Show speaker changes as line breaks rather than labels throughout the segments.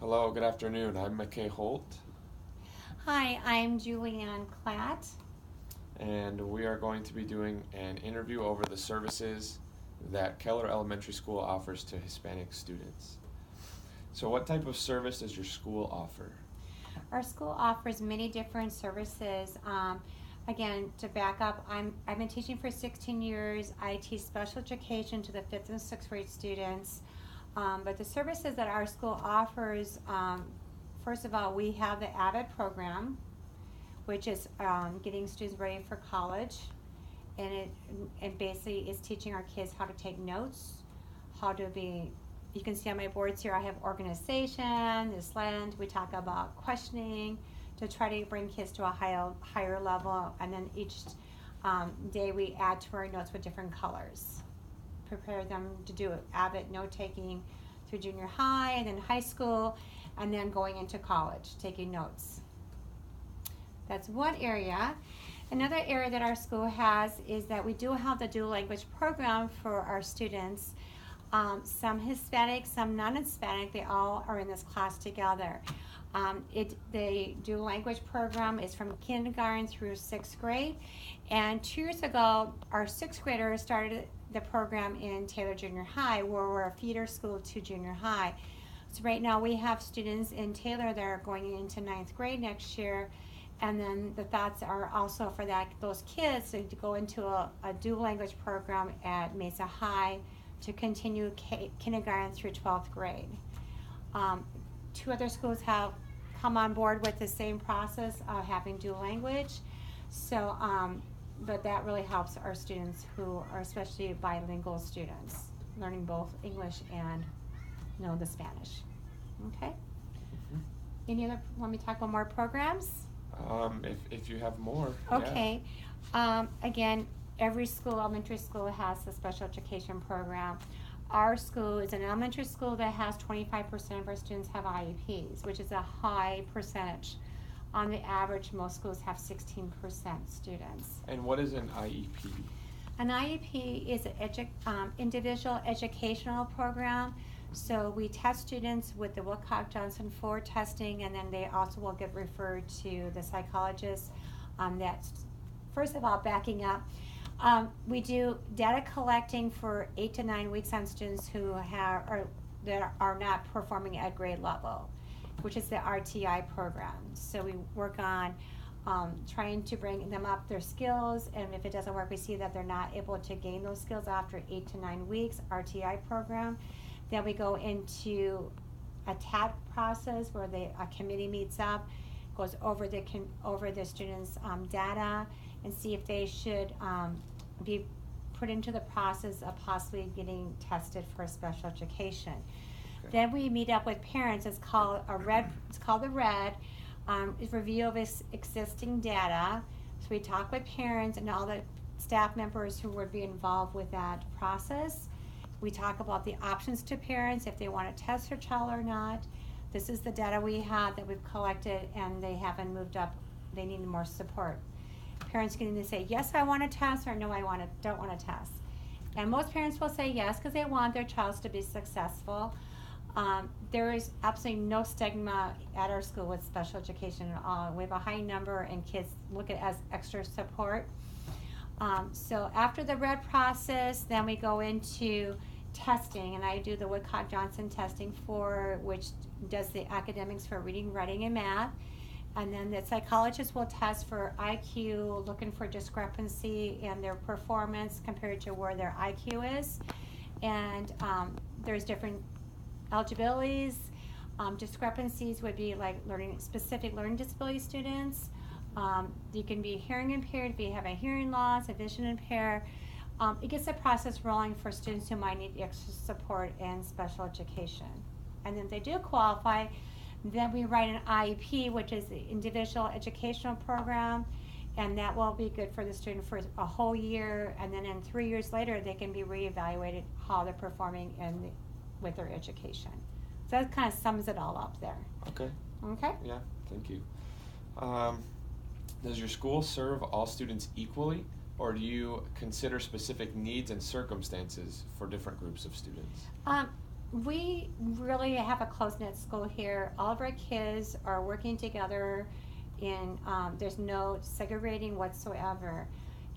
Hello, good afternoon. I'm McKay Holt,
Hi, I'm Juliann Klatt.
and we are going to be doing an interview over the services that Keller Elementary School offers to Hispanic students. So, what type of service does your school offer?
Our school offers many different services. Again, to back up, I've been teaching for 16 years. I teach special education to the 5th and 6th grade students. But the services that our school offers, first of all, we have the AVID program, which is getting students ready for college. And it basically is teaching our kids how to take notes, how to be, you can see on my boards here I have organization, this land, we talk about questioning to try to bring kids to a higher level, and then each day we add to our notes with different colors. Prepare them to do avid note taking through junior high and then high school, and then going into college, taking notes. That's one area. Another area that our school has is that we do have the dual language program for our students. Some Hispanic, some non-Hispanic, they all are in this class together. The dual language program is from kindergarten through 6th grade. And 2 years ago, our 6th graders started the program in Taylor Junior High, where we're a feeder school to junior high. So right now we have students in Taylor that are going into 9th grade next year. And then the thoughts are also for those kids to go into a dual language program at Mesa High to continue kindergarten through 12th grade. 2 other schools have come on board with the same process of having dual language. So, but that really helps our students who are especially bilingual students, learning both English and the Spanish. Okay. Any other? Want me to talk about more programs?
If you have more,
Okay. Again, every school, elementary school, has a special education program. Our school is an elementary school that has 25% of our students have IEPs, which is a high percentage. On the average, most schools have 16% students.
And what is an IEP?
An IEP is an individual educational program. So we test students with the Wilcox-Johnson 4 testing, and then they also will get referred to the psychologist. That's, first of all, backing up. We do data collecting for 8 to 9 weeks on students that are not performing at grade level, which is the RTI program. So we work on trying to bring them up their skills, and if it doesn't work, we see that they're not able to gain those skills after 8 to 9 weeks, RTI program. Then we go into a TAT process where a committee meets up, goes over the students' data, and see if they should be put into the process of possibly getting tested for special education.
Okay.
Then we meet up with parents. It's called the RED. It's review of existing data. So we talk with parents and all the staff members who would be involved with that process. We talk about the options to parents if they want to test their child or not. This is the data we have that we've collected, and they haven't moved up. They need more support. Parents can either say, yes, I want to test, or no, I don't want to test. And most parents will say yes because they want their child to be successful. There is absolutely no stigma at our school with special education at all. We have a high number, and kids look at it as extra support. So after the RED process, then we go into testing, and I do the Woodcock-Johnson testing which does the academics for reading, writing, and math. And then the psychologist will test for IQ, looking for discrepancy in their performance compared to where their IQ is. And there's different eligibilities. Discrepancies would be like specific learning disability students. You can be hearing impaired if you have a hearing loss, a vision impaired. It gets the process rolling for students who might need extra support in special education. And then if they do qualify, then we write an IEP, which is the individual educational program, and that will be good for the student for a whole year, and then in 3 years later they can be reevaluated how they're performing with their education. So that kind of sums it all up there.
Okay.
Okay?
Yeah, thank you. Does your school serve all students equally, or do you consider specific needs and circumstances for different groups of students?
We really have a close-knit school here. All of our kids are working together, and there's no segregating whatsoever.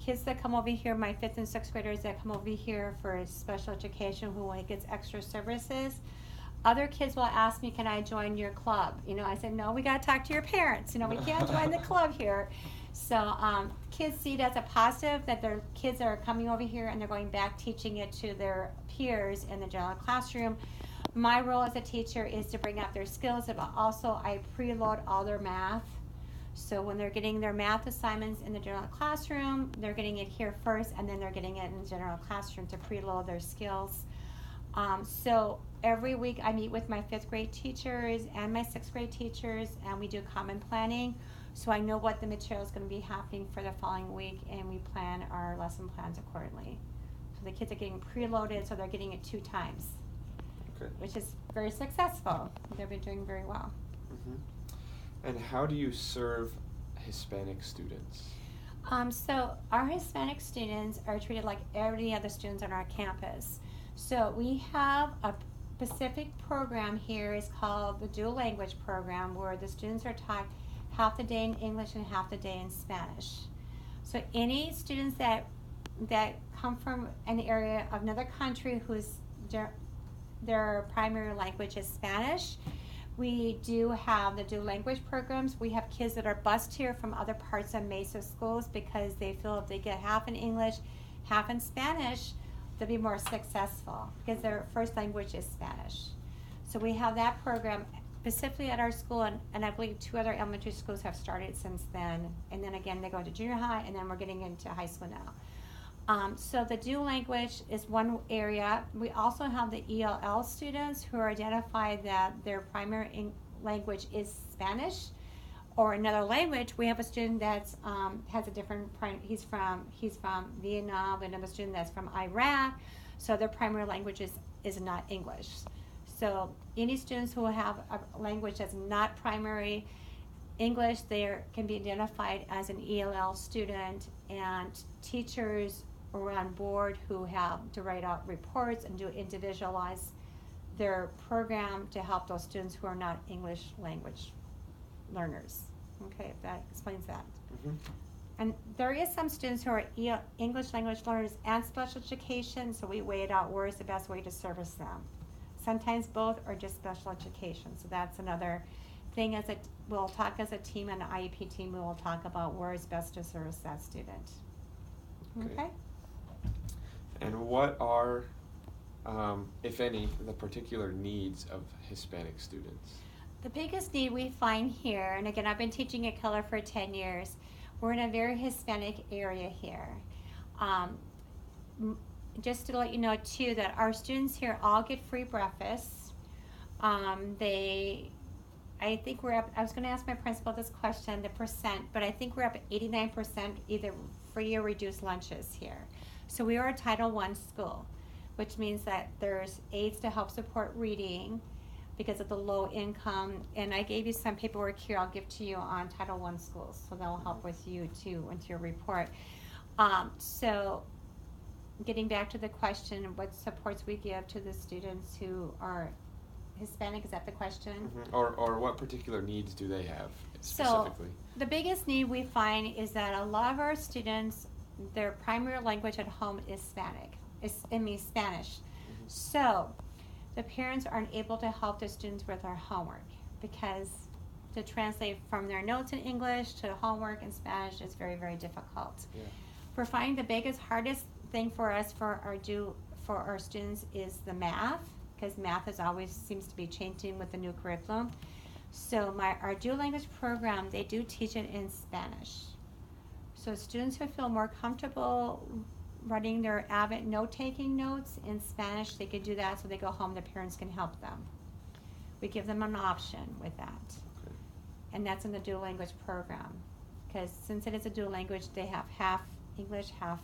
Kids that come over here, my 5th and 6th graders that come over here for special education who gets extra services, other kids will ask me, can I join your club? I said, no, we got to talk to your parents. We can't join the club here. So kids see it as a positive that their kids are coming over here and they're going back teaching it to their peers in the general classroom. My role as a teacher is to bring up their skills, but also I preload all their math. So when they're getting their math assignments in the general classroom, they're getting it here first, and then they're getting it in the general classroom to preload their skills. So every week I meet with my 5th grade teachers and my 6th grade teachers, and we do common planning. So I know what the material is going to be happening for the following week, and we plan our lesson plans accordingly. So the kids are getting preloaded, so they're getting it 2 times,
Okay.
which is very successful. They've been doing very well.
Mm-hmm. And how do you serve Hispanic students?
So our Hispanic students are treated like every other students on our campus. So we have a specific program here. It's called the dual language program, where the students are taught half the day in English and half the day in Spanish. So any students that come from an area of another country whose their primary language is Spanish, we do have the dual language programs. We have kids that are bused here from other parts of Mesa schools because they feel if they get half in English, half in Spanish, they'll be more successful because their first language is Spanish. So we have that program specifically at our school, and I believe 2 other elementary schools have started since then. And then again, they go to junior high, and then we're getting into high school now. So the dual language is one area. We also have the ELL students who are identified that their primary language is Spanish or another language. We have a student that's has a different he's from Vietnam, another student that's from Iraq, so their primary language is not English. So any students who have a language that's not primary English, they can be identified as an ELL student, and teachers are on board who have to write out reports and do individualize their program to help those students who are not English language learners. Okay, if that explains that.
Mm-hmm.
And there is some students who are English language learners and special education, so we weigh it out where is the best way to service them. Sometimes both are just special education, so that's another thing. We'll talk as a team and an IEP team, we will talk about where is best to service that student. Okay?
And what are, if any, the particular needs of Hispanic students?
The biggest need we find here, and again, I've been teaching at Keller for 10 years, we're in a very Hispanic area here. Just to let you know too that our students here all get free breakfasts. I think we're up, I was going to ask my principal this question, the percent, but I think we're up at 89% either free or reduced lunches here. So we are a Title I school, which means that there's aids to help support reading because of the low income. And I gave you some paperwork here I'll give to you on Title I schools, so that'll help with you too, with your report. So getting back to the question, what supports we give to the students who are Hispanic, is that the question?
Mm-hmm. Or what particular needs do they have specifically?
So the biggest need we find is that a lot of our students, their primary language at home is Spanish. Mm-hmm. So the parents aren't able to help the students with their homework because to translate from their notes in English to homework in Spanish is very, very difficult.
Yeah.
We're finding the biggest, hardest thing for us for our students is the math, because math is always seems to be changing with the new curriculum. So our dual language program, they do teach it in Spanish. So students who feel more comfortable writing their avid note-taking notes in Spanish, they could do that so they go home, the parents can help them. We give them an option with that.
Okay.
And that's in the dual language program. Because since it is a dual language, they have half English, half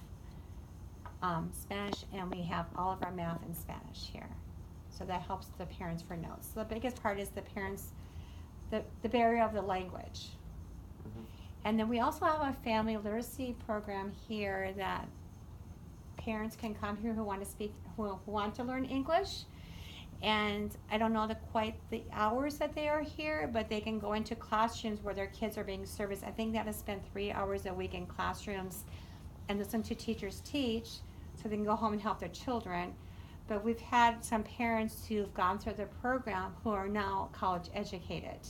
Spanish, and we have all of our math in Spanish here. So that helps the parents for notes. So the biggest part is the parents, the barrier of the language.
Mm-hmm.
And then we also have a family literacy program here that parents can come here who want to speak, who want to learn English. And I don't know quite the hours that they are here, but they can go into classrooms where their kids are being serviced. I think that is spend 3 hours a week in classrooms and listen to teachers teach, so they can go home and help their children. But we've had some parents who've gone through the program who are now college educated.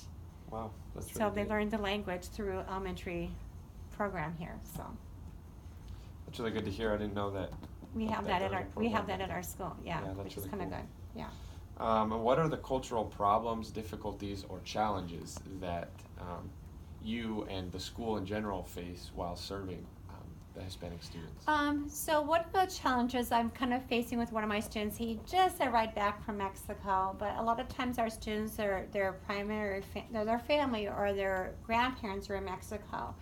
Wow, that's really
So they
good.
learned the language through elementary program here. So
That's really good to hear. I didn't know that.
we have
That
that at
they're
our
in a program.
school. Yeah,
Yeah, that's
which is
really
kind of
cool.
good. Yeah.
And what are the cultural problems, difficulties, or challenges that you and the school in general face while serving the Hispanic students?
So one of the challenges I'm kind of facing with one of my students, he just arrived back from Mexico, but a lot of times our students, their family or their grandparents are in Mexico.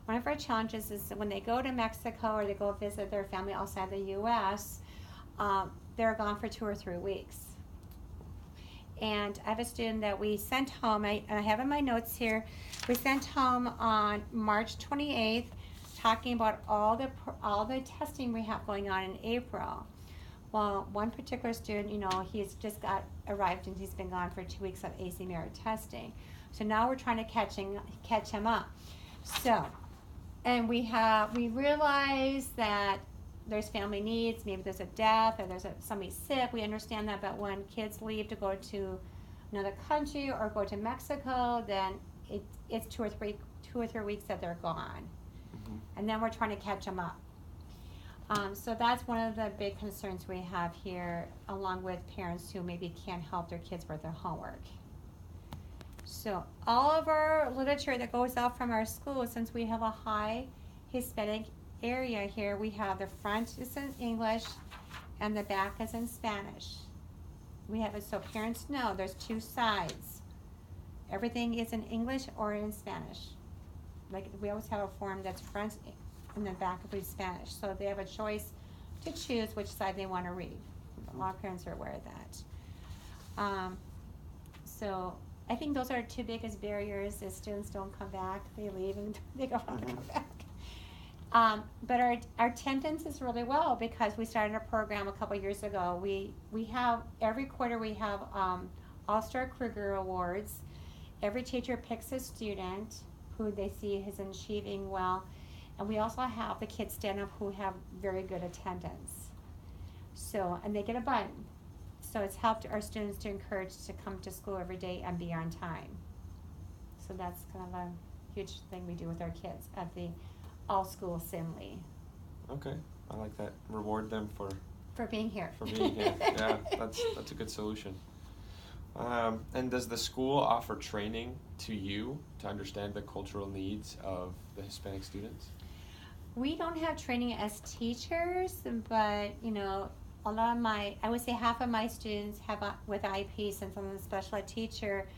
One of our challenges is that when they go to Mexico or they go visit their family outside the U.S., they're gone for 2 or 3 weeks. And I have a student that we sent home, I have in my notes here, we sent home on March 28th, talking about all the testing we have going on in April. Well, one particular student, he's just arrived and he's been gone for 2 weeks of AC merit testing. So now we're trying to catch him up. So, and we realize that there's family needs, maybe there's a death or there's somebody sick, we understand that, but when kids leave to go to another country or go to Mexico, then it's 2 or 3 weeks that they're gone.
Mm-hmm.
And then we're trying to catch them up. So that's one of the big concerns we have here, along with parents who maybe can't help their kids with their homework. So all of our literature that goes out from our school, since we have a high Hispanic area here, we have the front is in English and the back is in Spanish. We have it so parents know there's 2 sides. Everything is in English or in Spanish. Like we always have a form that's front and the back will be Spanish. So they have a choice to choose which side they want to read. A lot of parents are aware of that. So I think those are 2 biggest barriers is students don't come back, they leave and they don't want to come back. But our attendance is really well because we started a program a couple years ago. We have, every quarter we have All-Star Kruger Awards. Every teacher picks a student who they see is achieving well. And we also have the kids stand up who have very good attendance. So, and they get a button. So it's helped our students to encourage to come to school every day and be on time. So that's kind of a huge thing we do with our kids at the all-school assembly.
Okay, I like that. Reward them for
being here.
For being here, yeah, that's a good solution. And does the school offer training to you to understand the cultural needs of the Hispanic students?
We don't have training as teachers, but a lot of I would say half of my students have with IP, since I'm a special ed teacher,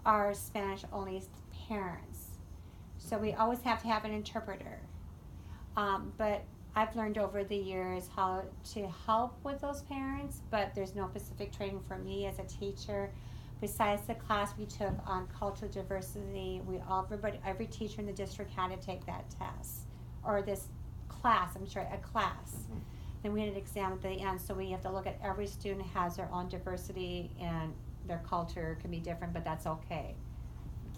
are Spanish-only parents. So we always have to have an interpreter. But I've learned over the years how to help with those parents, but there's no specific training for me as a teacher. Besides the class we took on cultural diversity, every teacher in the district had to take that test, or this class, a class.
Mm-hmm.
Then we had an exam at the end, so we have to look at every student has their own diversity and their culture can be different, but that's okay.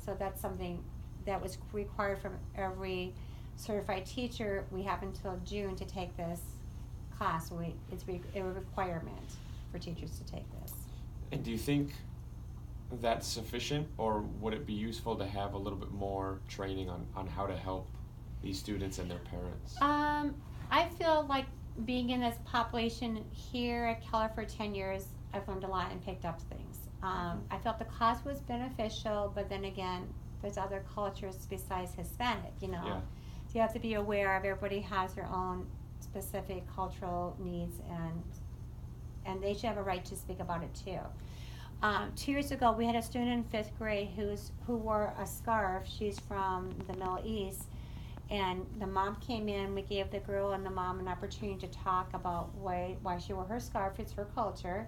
So that's something that was required from every certified teacher. We have until June to take this class. So it's a requirement for teachers to take this.
And do you think that's sufficient, or would it be useful to have a little bit more training on how to help these students and their parents?
I feel like being in this population here at Keller for 10 years, I've learned a lot and picked up things. I felt the class was beneficial, but then again, there's other cultures besides Hispanic,
Yeah.
So you have to be aware of everybody has their own specific cultural needs, and they should have a right to speak about it too. 2 years ago, we had a student in 5th grade who wore a scarf. She's from the Middle East, and the mom came in. We gave the girl and the mom an opportunity to talk about why she wore her scarf. It's her culture.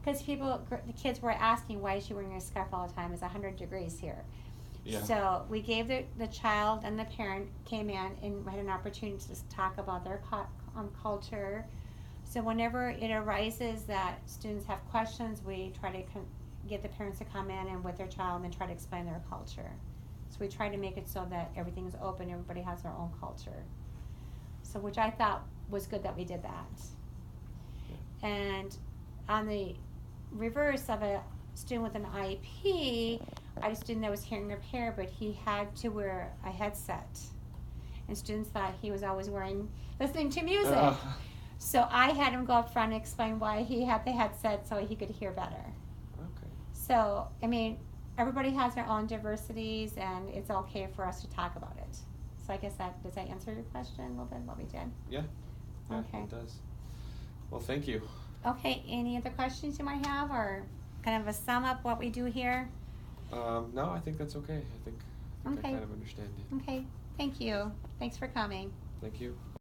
Because the kids were asking why is she wearing a scarf all the time. It's 100 degrees here.
Yeah.
So we gave the child and the parent came in and had an opportunity to talk about their culture. So whenever it arises that students have questions, we try to get the parents to come in and with their child and try to explain their culture. So we try to make it so that everything is open, everybody has their own culture. So which I thought was good that we did that. And on the reverse of a student with an IEP, I had a student that was hearing impaired, but he had to wear a headset. And students thought he was always listening to music. So I had him go up front and explain why he had the headset so he could hear better.
Okay.
So, I mean, everybody has their own diversities, and it's okay for us to talk about it. So I guess does that answer your question a little bit, what we did?
Yeah. Yeah,
Okay.
it does. Well, thank you.
Okay, any other questions you might have, or kind of a sum up what we do here?
No, I think that's okay. I think
Okay.
I kind of understand it.
Okay, thank you. Thanks for coming.
Thank you.